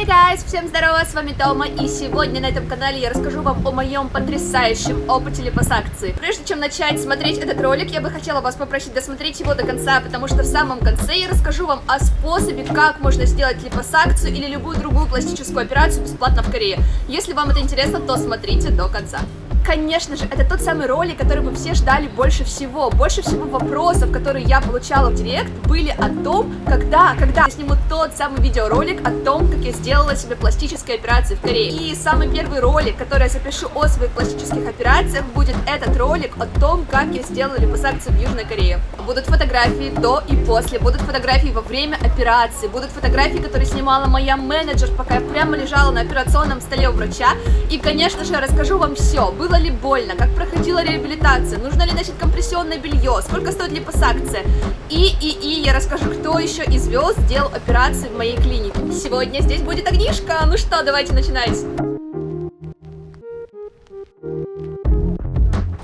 Hey guys, всем здорова, с вами Тома, и сегодня на этом канале я расскажу вам о моем потрясающем опыте липосакции. Прежде чем начать смотреть этот ролик, я бы хотела вас попросить досмотреть его до конца, потому что в самом конце я расскажу вам о способе, как можно сделать липосакцию или любую другую пластическую операцию бесплатно в Корее. Если вам это интересно, то смотрите до конца. Конечно же, это тот самый ролик, который вы все ждали больше всего. Больше всего вопросов, которые я получала в директ, были о том, когда я сниму тот самый видеоролик о том, как я сделала себе пластические операции в Корее. И самый первый ролик, который я запишу о своих пластических операциях, будет этот ролик о том, как я сделала липосакцию в Южной Корее. Будут фотографии до и после, будут фотографии во время операции, будут фотографии, которые снимала моя менеджер, пока я прямо лежала на операционном столе у врача. И, конечно же, я расскажу вам все. Было ли больно, как проходила реабилитация, нужно ли носить компрессионное белье, сколько стоит липосакция. И я расскажу, кто еще из звезд сделал операции в моей клинике. Сегодня здесь будет огнишко. Ну что, давайте начинать.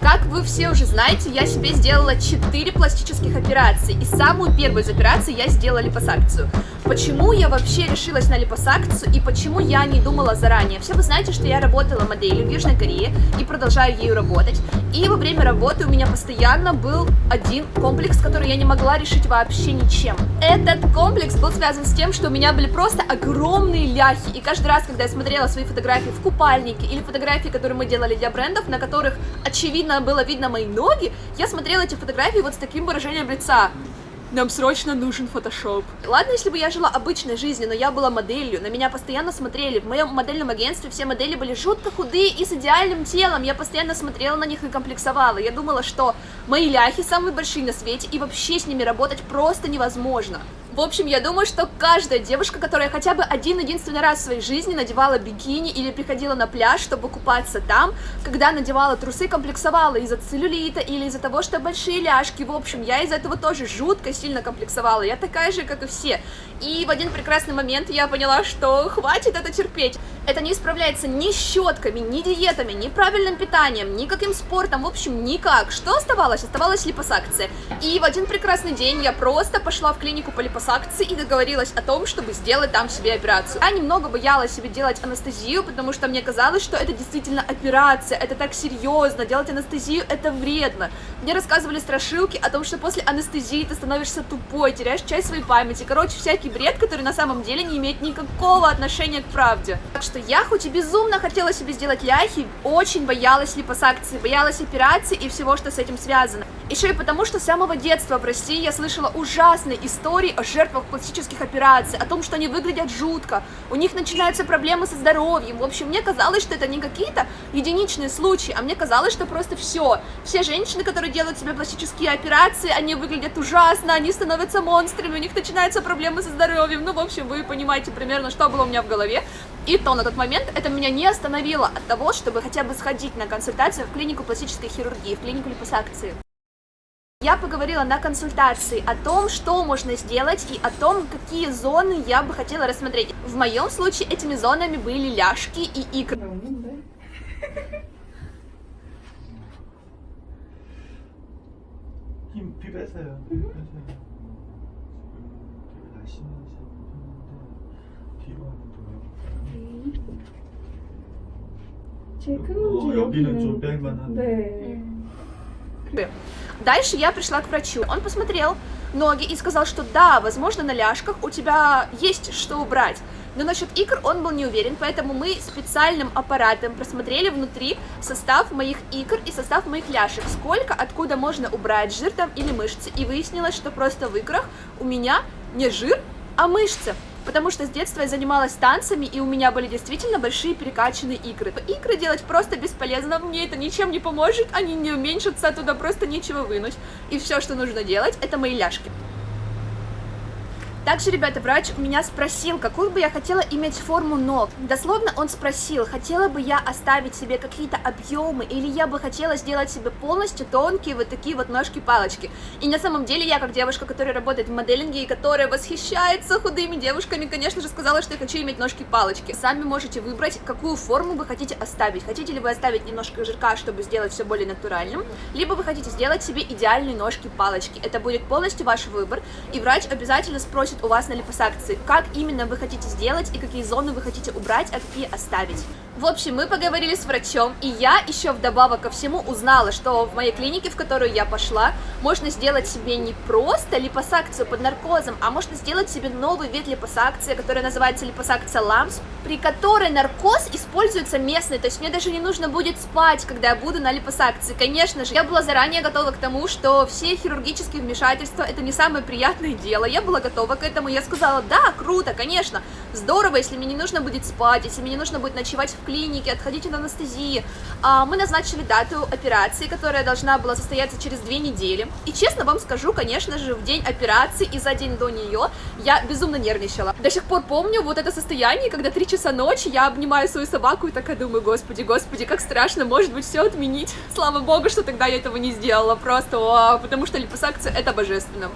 Как вы все уже знаете, я себе сделала 4 пластических операции, и самую первую из операций я сделала липосакцию. Почему я вообще решилась на липосакцию и почему я не думала заранее? Все вы знаете, что я работала моделью в Южной Корее и продолжаю ею работать. И во время работы у меня постоянно был один комплекс, который я не могла решить вообще ничем. Этот комплекс был связан с тем, что у меня были просто огромные ляхи. И каждый раз, когда я смотрела свои фотографии в купальнике или фотографии, которые мы делали для брендов, на которых, очевидно, было видно мои ноги, я смотрела эти фотографии вот с таким выражением лица. Нам срочно нужен фотошоп. Ладно, если бы я жила обычной жизнью, но я была моделью, на меня постоянно смотрели. В моем модельном агентстве все модели были жутко худые и с идеальным телом. Я постоянно смотрела на них и комплексовала. Я думала, что мои ляхи самые большие на свете, и вообще с ними работать просто невозможно. В общем, я думаю, что каждая девушка, которая хотя бы один-единственный раз в своей жизни надевала бикини или приходила на пляж, чтобы купаться там, когда надевала трусы, комплексовала из-за целлюлита или из-за того, что большие ляжки. В общем, я из-за этого тоже жутко сильно комплексовала. Я такая же, как и все. И в один прекрасный момент я поняла, что хватит это терпеть. Это не исправляется ни щетками, ни диетами, ни правильным питанием, никаким спортом, в общем, никак. Что оставалось? Оставалась липосакция. И в один прекрасный день я просто пошла в клинику по липосакции и договорилась о том, чтобы сделать там себе операцию. Я немного боялась себе делать анестезию, потому что мне казалось, что это действительно операция, это так серьезно, делать анестезию это вредно. Мне рассказывали страшилки о том, что после анестезии ты становишься тупой, теряешь часть своей памяти. Короче, всякий бред, который на самом деле не имеет никакого отношения к правде. Так что я, хоть и безумно хотела себе сделать ляхи, очень боялась липосакции, боялась операции и всего, что с этим связано. Еще и потому, что с самого детства в России я слышала ужасные истории о жертвах пластических операций, о том, что они выглядят жутко, у них начинаются проблемы со здоровьем. В общем, мне казалось, что это не какие-то единичные случаи, а мне казалось, что просто все женщины, которые делают себе пластические операции, они выглядят ужасно, они становятся монстрами, у них начинаются проблемы со здоровьем. Ну, в общем, вы понимаете примерно, что было у меня в голове. И то на тот момент это меня не остановило от того, чтобы хотя бы сходить на консультацию в клинику пластической хирургии, в клинику липосакции. Я поговорила на консультации о том, что можно сделать и о том, какие зоны я бы хотела рассмотреть. В моем случае этими зонами были ляжки и икры. 피 빼세요. 제일 큰 문제 여기는 좀 뺄만한데. 네. Дальше я пришла к врачу. Он посмотрел ноги и сказал, что да, возможно, на ляжках у тебя есть что убрать. Но насчет икр он был не уверен, поэтому мы специальным аппаратом просмотрели внутри состав моих икр и состав моих ляжек, сколько, откуда можно убрать жир там или мышцы. И выяснилось, что просто в икрах у меня не жир, а мышцы. Потому что с детства я занималась танцами, и у меня были действительно большие перекачанные икры. Икры делать просто бесполезно, мне это ничем не поможет, они не уменьшатся, оттуда просто нечего вынуть. И все, что нужно делать, это мои ляжки. Также, ребята, врач у меня спросил, какую бы я хотела иметь форму ног. Дословно он спросил, хотела бы я оставить себе какие-то объемы, или я бы хотела сделать себе полностью тонкие вот такие вот ножки-палочки. И на самом деле я, как девушка, которая работает в моделинге и которая восхищается худыми девушками, конечно же, сказала, что я хочу иметь ножки-палочки. Сами можете выбрать, какую форму вы хотите оставить. Хотите ли вы оставить немножко жирка, чтобы сделать все более натуральным, либо вы хотите сделать себе идеальные ножки-палочки. Это будет полностью ваш выбор, и врач обязательно спросит будет у вас на липосакции, как именно вы хотите сделать и какие зоны вы хотите убрать, а какие оставить. В общем, мы поговорили с врачом, и я еще вдобавок ко всему узнала, что в моей клинике, в которую я пошла, можно сделать себе не просто липосакцию под наркозом, а можно сделать себе новый вид липосакции, которая называется липосакция ламс, при которой наркоз используется местный, то есть мне даже не нужно будет спать, когда я буду на липосакции. Конечно же, я была заранее готова к тому, что все хирургические вмешательства это не самое приятное дело, я была готова к этому, я сказала, да, круто, конечно, здорово, если мне не нужно будет спать, если мне не нужно будет ночевать в клинике, отходить от анестезии. Мы назначили дату операции, которая должна была состояться через 2 недели. И честно вам скажу, конечно же, в день операции и за день до нее я безумно нервничала. До сих пор помню вот это состояние, когда 3 часа ночи я обнимаю свою собаку и такая думаю, господи, господи, как страшно, может быть, все отменить. Слава богу, что тогда я этого не сделала, просто вау, потому что липосакция это божественно.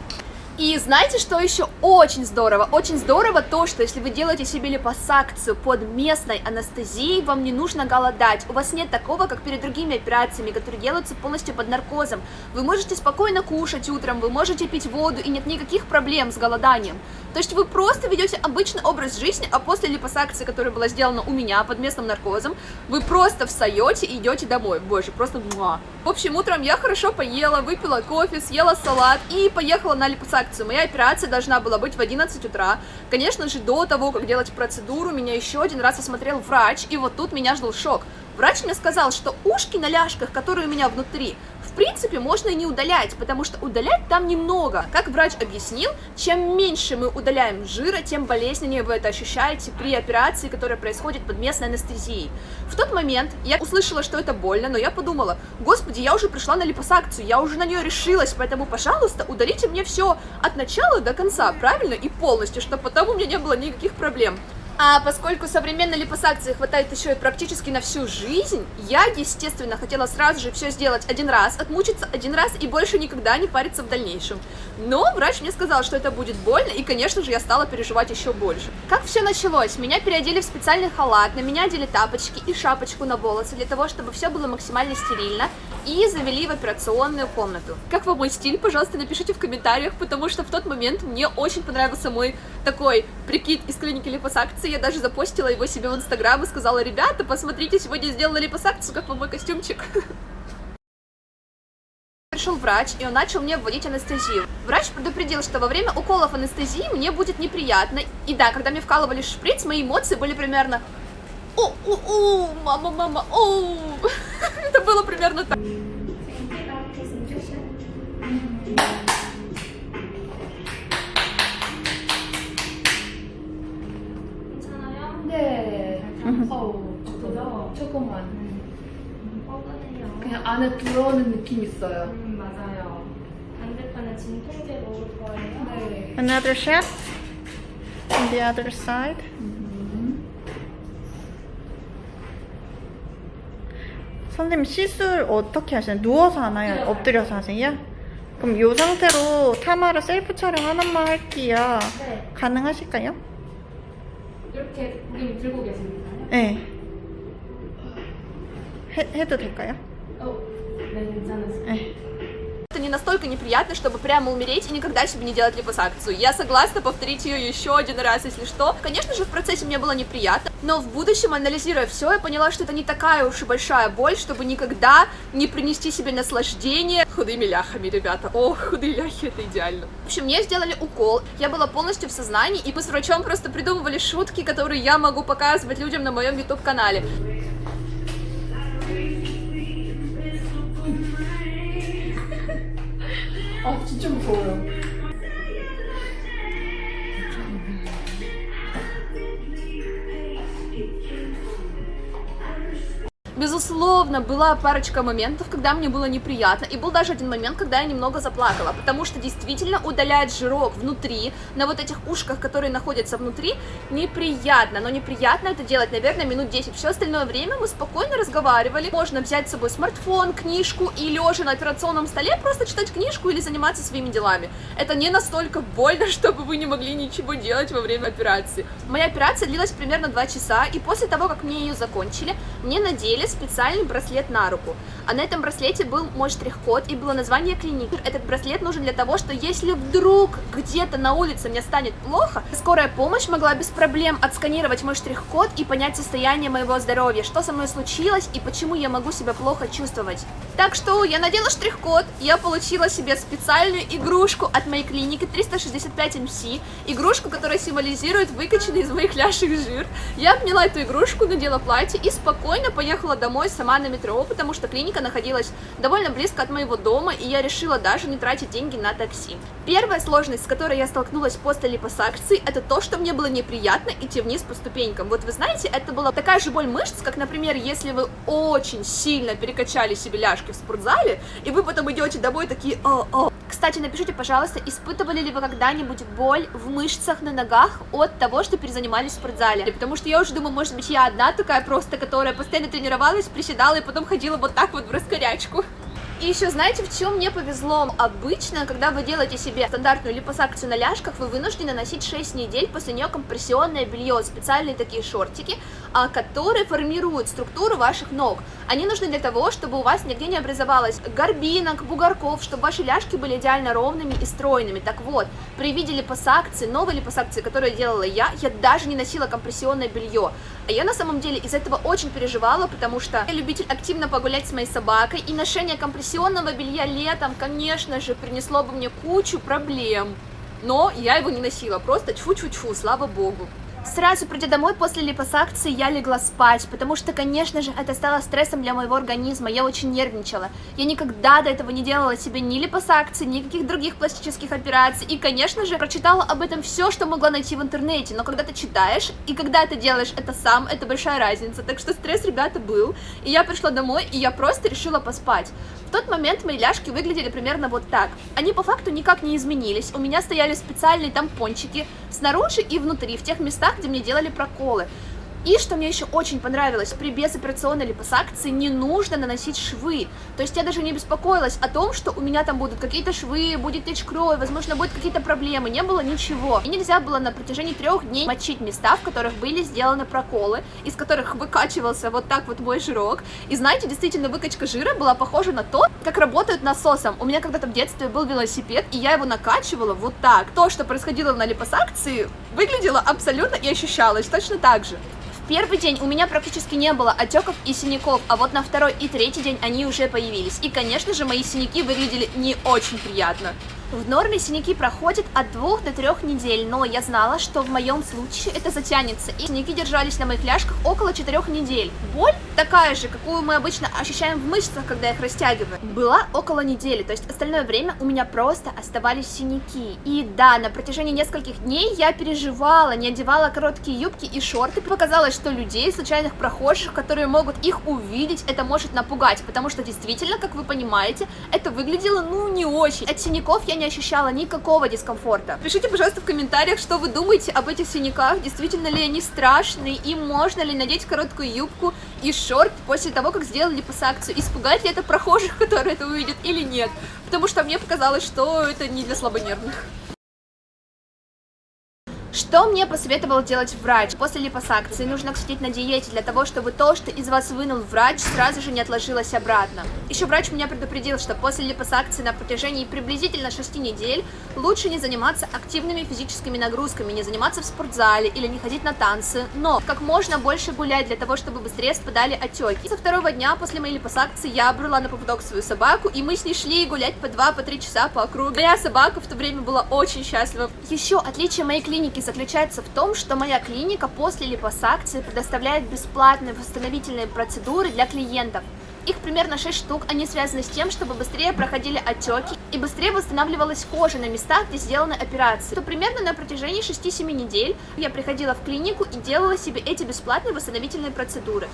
И знаете, что еще очень здорово? Очень здорово то, что если вы делаете себе липосакцию под местной анестезией, вам не нужно голодать. У вас нет такого, как перед другими операциями, которые делаются полностью под наркозом. Вы можете спокойно кушать утром, вы можете пить воду, и нет никаких проблем с голоданием. То есть вы просто ведете обычный образ жизни, а после липосакции, которая была сделана у меня под местным наркозом, вы просто встаете и идете домой. Боже, просто муа. В общем, утром я хорошо поела, выпила кофе, съела салат и поехала на липосакцию. Моя операция должна была быть в 11 утра. Конечно же, до того, как делать процедуру, меня еще один раз осмотрел врач, и вот тут меня ждал шок. Врач мне сказал, что ушки на ляжках, которые у меня внутри, в принципе, можно и не удалять, потому что удалять там немного. Как врач объяснил, чем меньше мы удаляем жира, тем болезненнее вы это ощущаете при операции, которая происходит под местной анестезией. В тот момент я услышала, что это больно, но я подумала, господи, я уже пришла на липосакцию, я уже на нее решилась, поэтому, пожалуйста, удалите мне все от начала до конца, правильно, и полностью, чтобы потом у меня не было никаких проблем. А поскольку современной липосакции хватает еще и практически на всю жизнь, я, естественно, хотела сразу же все сделать один раз, отмучиться один раз и больше никогда не париться в дальнейшем. Но врач мне сказал, что это будет больно, и, конечно же, я стала переживать еще больше. Как все началось? Меня переодели в специальный халат, на меня одели тапочки и шапочку на волосы, для того, чтобы все было максимально стерильно, и завели в операционную комнату. Как вам мой стиль? Пожалуйста, напишите в комментариях, потому что в тот момент мне очень понравился мой такой прикид из клиники липосакции. Я даже запостила его себе в Инстаграм и сказала, ребята, посмотрите, сегодня я сделала липосакцию, как вам мой костюмчик. Пришел врач, и он начал мне вводить анестезию. Врач предупредил, что во время уколов анестезии мне будет неприятно. И да, когда мне вкалывали шприц, мои эмоции были примерно «О, мама, мама, о». Это было примерно так. 네. 조금만. 그냥 안에 들어오는 느낌 있어요. 맞아요. 반대편에 진통제 먹을 거예요. 네. Another shot on the other side. 선생님 시술 어떻게 하시나요? 누워서 하나요? 네. 엎드려서 하세요? 그럼 이 상태로 타마를 셀프 촬영 하나만 할게요. 네. 가능하실까요? 이렇게 우리 들고 계십니까요? 네. 해도 될까요? 네, 괜찮으세요? 네. Это не настолько неприятно, чтобы прямо умереть и никогда себе не делать липосакцию. Я согласна повторить ее еще один раз, если что. Конечно же, в процессе мне было неприятно, но в будущем, анализируя все, я поняла, что это не такая уж и большая боль, чтобы никогда не принести себе наслаждение худыми ляхами, ребята. Ох, худые ляхи, это идеально. В общем, мне сделали укол, я была полностью в сознании, и мы с врачом просто придумывали шутки, которые я могу показывать людям на моем YouTube-канале. 아, 진짜 무서워요. Безусловно, была парочка моментов, когда мне было неприятно, и был даже один момент, когда я немного заплакала, потому что действительно удалять жирок внутри, на вот этих ушках, которые находятся внутри, неприятно, но неприятно это делать, наверное, минут 10, все остальное время мы спокойно разговаривали, можно взять с собой смартфон, книжку и лежа на операционном столе просто читать книжку или заниматься своими делами. Это не настолько больно, чтобы вы не могли ничего делать во время операции. Моя операция длилась примерно 2 часа, и после того, как мне ее закончили, мне надели специальный браслет на руку. А на этом браслете был мой штрих-код и было название клиники. Этот браслет нужен для того, что если вдруг где-то на улице мне станет плохо, скорая помощь могла без проблем отсканировать мой штрих-код и понять состояние моего здоровья, что со мной случилось и почему я могу себя плохо чувствовать. Так что я надела штрих-код, я получила себе специальную игрушку от моей клиники 365 MC, игрушку, которая символизирует выкачанный из моих ляшек жир. Я обняла эту игрушку, надела платье и спокойно поехала домой сама на метро, потому что клиника находилась довольно близко от моего дома, и я решила даже не тратить деньги на такси. Первая сложность, с которой я столкнулась после липосакции, это то, что мне было неприятно идти вниз по ступенькам. Вот вы знаете, это была такая же боль мышц, как, например, если вы очень сильно перекачали себе ляжки в спортзале, и вы потом идете домой такие «о-о». Кстати, напишите, пожалуйста, испытывали ли вы когда-нибудь боль в мышцах на ногах от того, что перезанимались в спортзале? Потому что я уже думаю, может быть, я одна такая просто, которая постоянно тренировалась, приседала и потом ходила вот так вот в раскорячку. И еще знаете, в чем мне повезло? Обычно, когда вы делаете себе стандартную липосакцию на ляжках, вы вынуждены носить 6 недель после нее компрессионное белье, специальные такие шортики, которые формируют структуру ваших ног. Они нужны для того, чтобы у вас нигде не образовалось горбинок, бугорков, чтобы ваши ляжки были идеально ровными и стройными. Так вот, при виде липосакции, новой липосакции, которую делала я даже не носила компрессионное белье. А я на самом деле из этого очень переживала, потому что я любитель активно погулять с моей собакой, и ношение компрессионного белья летом, конечно же, принесло бы мне кучу проблем. Но я его не носила, просто тьфу-тьфу-тьфу, слава богу. Сразу придя домой после липосакции, я легла спать, потому что, конечно же, это стало стрессом для моего организма, я очень нервничала. Я никогда до этого не делала себе ни липосакции, никаких других пластических операций, и, конечно же, прочитала об этом все, что могла найти в интернете, но когда ты читаешь, и когда ты делаешь это сам, это большая разница, так что стресс, ребята, был, и я пришла домой, и я просто решила поспать. В тот момент мои ляжки выглядели примерно вот так. Они по факту никак не изменились, у меня стояли специальные тампончики снаружи и внутри, в тех местах, где мне делали проколы. И что мне еще очень понравилось, при безоперационной липосакции не нужно наносить швы. То есть я даже не беспокоилась о том, что у меня там будут какие-то швы, будет течь кровь, возможно, будут какие-то проблемы. Не было ничего. И нельзя было на протяжении 3 дней мочить места, в которых были сделаны проколы, из которых выкачивался вот так вот мой жирок. И знаете, действительно, выкачка жира была похожа на то, как работают насосом. У меня когда-то в детстве был велосипед, и я его накачивала вот так. То, что происходило на липосакции, выглядело абсолютно и ощущалось точно так же. Первый день у меня практически не было отеков и синяков, а вот на 2-й и 3-й день они уже появились. И, конечно же, мои синяки выглядели не очень приятно. В норме синяки проходят от 2 до 3 недель, но я знала, что в моем случае это затянется, и синяки держались на моих ляжках около 4 недель. Боль, такая же, какую мы обычно ощущаем в мышцах, когда их растягиваем, была около недели, то есть остальное время у меня просто оставались синяки. И да, на протяжении нескольких дней я переживала, не одевала короткие юбки и шорты. Показалось, что людей, случайных прохожих, которые могут их увидеть, это может напугать, потому что действительно, как вы понимаете, это выглядело не очень. От синяков я не ощущала никакого дискомфорта. Пишите, пожалуйста, в комментариях, что вы думаете об этих синяках, действительно ли они страшные, и можно ли надеть короткую юбку и шорт после того, как сделали липосакцию. Испугает ли это прохожих, которые это увидят, или нет? Потому что мне показалось, что это не для слабонервных. Что мне посоветовал делать врач? После липосакции нужно сидеть на диете для того, чтобы то, что из вас вынул врач, сразу же не отложилось обратно. Еще врач меня предупредил, что после липосакции на протяжении приблизительно 6 недель лучше не заниматься активными физическими нагрузками, не заниматься в спортзале или не ходить на танцы, но как можно больше гулять для того, чтобы быстрее спадали отеки. Со 2-го дня после моей липосакции я брала на поводок свою собаку, и мы с ней шли гулять по 2-3 часа по округе. Моя собака в то время была очень счастлива. Еще отличие моей клиники заключается в том, что моя клиника после липосакции предоставляет бесплатные восстановительные процедуры для клиентов. Их примерно 6 штук, они связаны с тем, чтобы быстрее проходили отеки и быстрее восстанавливалась кожа на местах, где сделаны операции. То примерно на протяжении 6-7 недель я приходила в клинику и делала себе эти бесплатные восстановительные процедуры.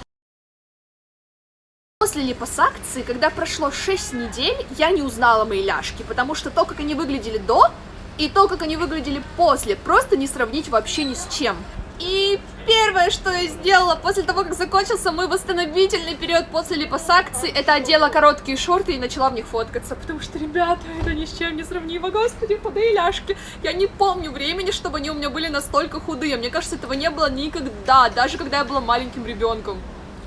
После липосакции, когда прошло 6 недель, я не узнала мои ляжки, потому что то, как они выглядели до, и то, как они выглядели после, просто не сравнить вообще ни с чем. И первое, что я сделала после того, как закончился мой восстановительный период после липосакции, это одела короткие шорты и начала в них фоткаться, потому что, ребята, это ни с чем не сравнимо, господи, худые ляжки. Я не помню времени, чтобы они у меня были настолько худые, мне кажется, этого не было никогда, даже когда я была маленьким ребенком.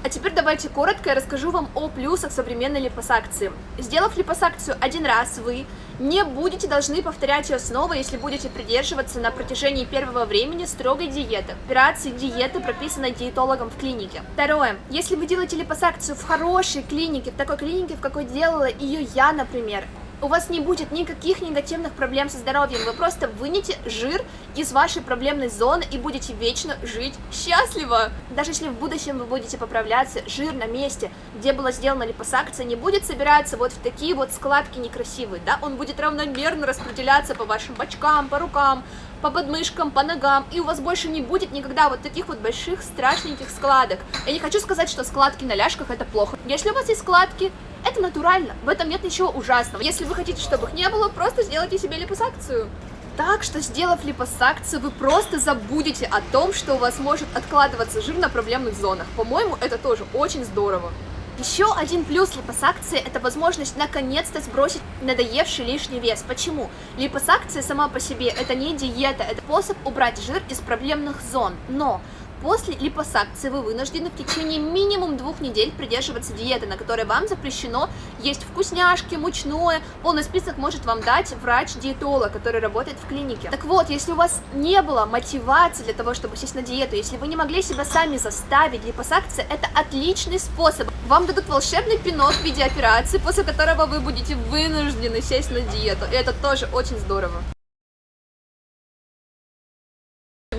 А теперь давайте коротко я расскажу вам о плюсах современной липосакции. Сделав липосакцию один раз, вы не будете должны повторять ее снова, если будете придерживаться на протяжении первого времени строгой диеты. Операции диеты, прописанной диетологом в клинике. Второе. Если вы делаете липосакцию в хорошей клинике, в такой клинике, в какой делала ее я, например, у вас не будет никаких негативных проблем со здоровьем, вы просто вынете жир из вашей проблемной зоны и будете вечно жить счастливо. Даже если в будущем вы будете поправляться, жир на месте, где была сделана липосакция, не будет собираться вот в такие вот складки некрасивые, да, он будет равномерно распределяться по вашим бочкам, по рукам, по подмышкам, по ногам, и у вас больше не будет никогда вот таких вот больших страшненьких складок. Я не хочу сказать, что складки на ляжках это плохо. Если у вас есть складки, это натурально, в этом нет ничего ужасного. Если вы хотите, чтобы их не было, просто сделайте себе липосакцию. Так что, сделав липосакцию, вы просто забудете о том, что у вас может откладываться жир на проблемных зонах. По-моему, это тоже очень здорово. Еще один плюс липосакции – это возможность наконец-то сбросить надоевший лишний вес. Почему? Липосакция сама по себе – это не диета, это способ убрать жир из проблемных зон. Но после липосакции вы вынуждены в течение минимум 2 недель придерживаться диеты, на которой вам запрещено есть вкусняшки, мучное. Полный список может вам дать врач-диетолог, который работает в клинике. Так вот, если у вас не было мотивации для того, чтобы сесть на диету, если вы не могли себя сами заставить, липосакция – это отличный способ. Вам дадут волшебный пинок в виде операции, после которого вы будете вынуждены сесть на диету. И это тоже очень здорово.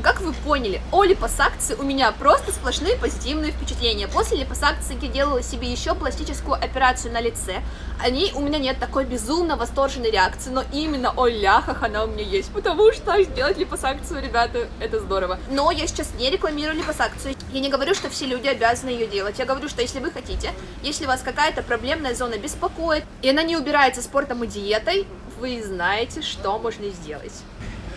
Как вы поняли, о липосакции у меня просто сплошные позитивные впечатления. После липосакции я делала себе еще пластическую операцию на лице. О ней у меня нет такой безумно восторженной реакции, но именно о ляхах она у меня есть, потому что сделать липосакцию, ребята, это здорово. Но я сейчас не рекламирую липосакцию. Я не говорю, что все люди обязаны ее делать. Я говорю, что если вы хотите, если вас какая-то проблемная зона беспокоит, и она не убирается спортом и диетой, вы знаете, что можно сделать.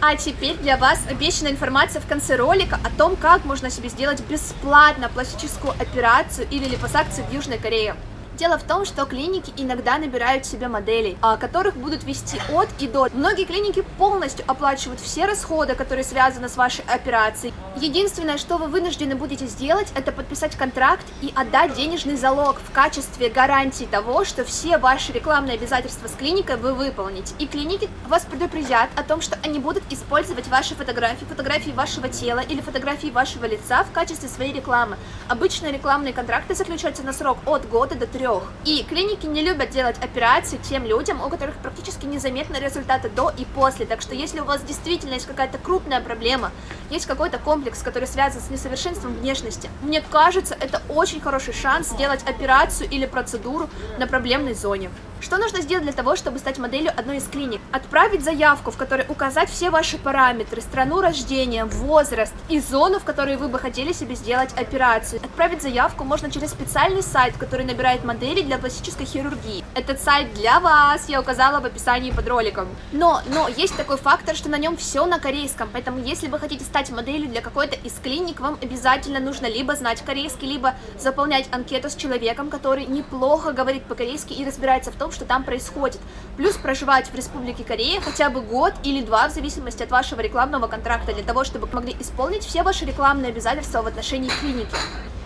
А теперь для вас обещанная информация в конце ролика о том, как можно себе сделать бесплатно пластическую операцию или липосакцию в Южной Корее. Дело в том, что клиники иногда набирают себе моделей, которых будут вести от и до. Многие клиники полностью оплачивают все расходы, которые связаны с вашей операцией. Единственное, что вы вынуждены будете сделать, это подписать контракт и отдать денежный залог в качестве гарантии того, что все ваши рекламные обязательства с клиникой вы выполните. И клиники вас предупредят о том, что они будут использовать ваши фотографии, фотографии вашего тела или фотографии вашего лица в качестве своей рекламы. Обычно рекламные контракты заключаются на срок от года до 3. И клиники не любят делать операции тем людям, у которых практически незаметны результаты до и после. Так что если у вас действительно есть какая-то крупная проблема, есть какой-то комплекс, который связан с несовершенством внешности, мне кажется, это очень хороший шанс сделать операцию или процедуру на проблемной зоне. Что нужно сделать для того, чтобы стать моделью одной из клиник? Отправить заявку, в которой указать все ваши параметры, страну рождения, возраст и зону, в которой вы бы хотели себе сделать операцию. Отправить заявку можно через специальный сайт, который набирает модели для пластической хирургии. Этот сайт для вас я указала в описании под роликом. Но есть такой фактор, что на нем все на корейском, поэтому если вы хотите стать моделью для какой-то из клиник, вам обязательно нужно либо знать корейский, либо заполнять анкету с человеком, который неплохо говорит по-корейски и разбирается в том, что там происходит. Плюс проживать в Республике Корея хотя бы год или 2, в зависимости от вашего рекламного контракта, для того, чтобы вы могли исполнить все ваши рекламные обязательства в отношении клиники.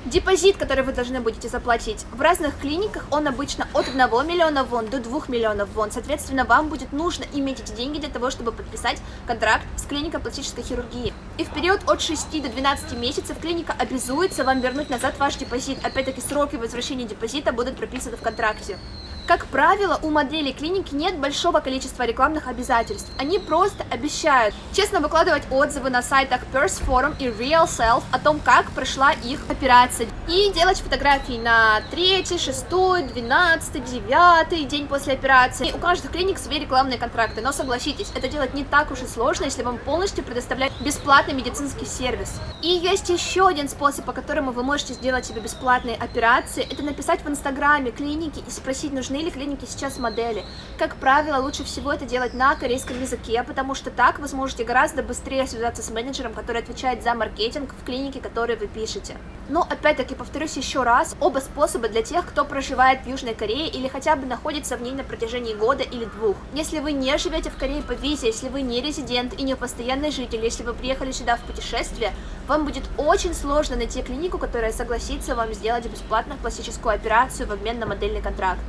Депозит, который вы должны будете заплатить, в разных клиниках он обычно от 1 миллиона вон до 2 миллионов вон. Соответственно, вам будет нужно иметь эти деньги для того, чтобы подписать контракт с клиникой пластической хирургии. И в период от 6 до 12 месяцев клиника обязуется вам вернуть назад ваш депозит. Опять-таки, сроки возвращения депозита будут прописаны в контракте. Как правило, у моделей клиники нет большого количества рекламных обязательств. Они просто обещают честно выкладывать отзывы на сайтах Purse Forum и Real Self о том, как прошла их операция. И делать фотографии на 3, 6, 12, 9 день после операции. И у каждой клиник свои рекламные контракты. Но согласитесь, это делать не так уж и сложно, если вам полностью предоставляют бесплатный медицинский сервис. И есть еще один способ, по которому вы можете сделать себе бесплатные операции. Это написать в инстаграме клиники и спросить, нужны нужны ли клинике сейчас модели. Как правило, лучше всего это делать на корейском языке, потому что так вы сможете гораздо быстрее связаться с менеджером, который отвечает за маркетинг в клинике, которую вы пишете. Но опять-таки повторюсь еще раз, оба способа для тех, кто проживает в Южной Корее или хотя бы находится в ней на протяжении года или двух. Если вы не живете в Корее по визе, если вы не резидент и не постоянный житель, если вы приехали сюда в путешествие, вам будет очень сложно найти клинику, которая согласится вам сделать бесплатно пластическую операцию в обмен на модельный контракт.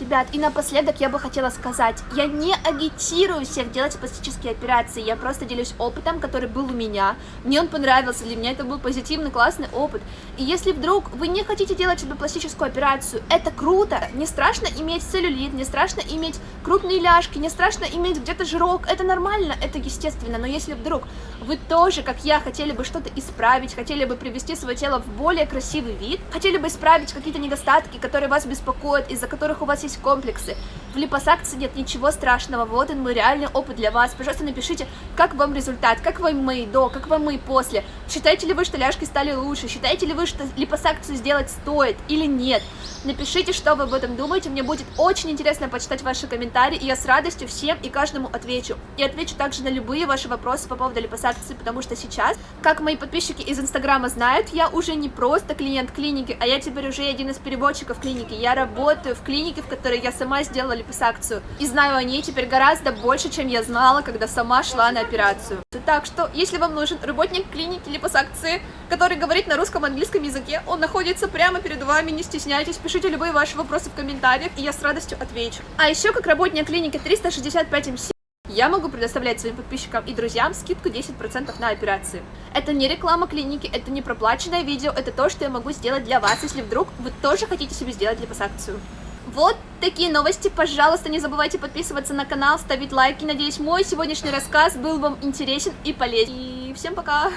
Ребят, и напоследок я бы хотела сказать, я не агитирую всех делать пластические операции, я просто делюсь опытом, который был у меня, мне он понравился, для меня это был позитивный, классный опыт, и если вдруг вы не хотите делать себе пластическую операцию, это круто, не страшно иметь целлюлит, не страшно иметь крупные ляжки, не страшно иметь где-то жирок, это нормально, это естественно, но если вдруг вы тоже, как я, хотели бы что-то исправить, хотели бы привести свое тело в более красивый вид, хотели бы исправить какие-то недостатки, которые вас беспокоят, из-за которых у вас есть комплексы. В липосакции нет ничего страшного, вот он мой реальный опыт для вас. Пожалуйста, напишите, как вам результат, как вам мои до, как вам мои после. Считаете ли вы, что ляжки стали лучше? Считаете ли вы, что липосакцию сделать стоит или нет? Напишите, что вы об этом думаете, мне будет очень интересно почитать ваши комментарии, и я с радостью всем и каждому отвечу. И отвечу также на любые ваши вопросы по поводу липосакции, потому что сейчас, как мои подписчики из Инстаграма знают, я уже не просто клиент клиники, а я теперь уже один из переводчиков клиники. Я работаю в клинике, в которой я сама сделала липосакцию, и знаю о ней теперь гораздо больше, чем я знала, когда сама шла на операцию. Так что, если вам нужен работник клиники липосакции, который говорит на русском и английском языке, он находится прямо перед вами, не стесняйтесь, пишите любые ваши вопросы в комментариях, и я с радостью отвечу. А еще, как работник клиники 365 МС, я могу предоставлять своим подписчикам и друзьям скидку 10% на операции. Это не реклама клиники, это не проплаченное видео, это то, что я могу сделать для вас, если вдруг вы тоже хотите себе сделать липосакцию. Вот такие новости, пожалуйста, не забывайте подписываться на канал, ставить лайки, надеюсь, мой сегодняшний рассказ был вам интересен и полезен. И всем пока!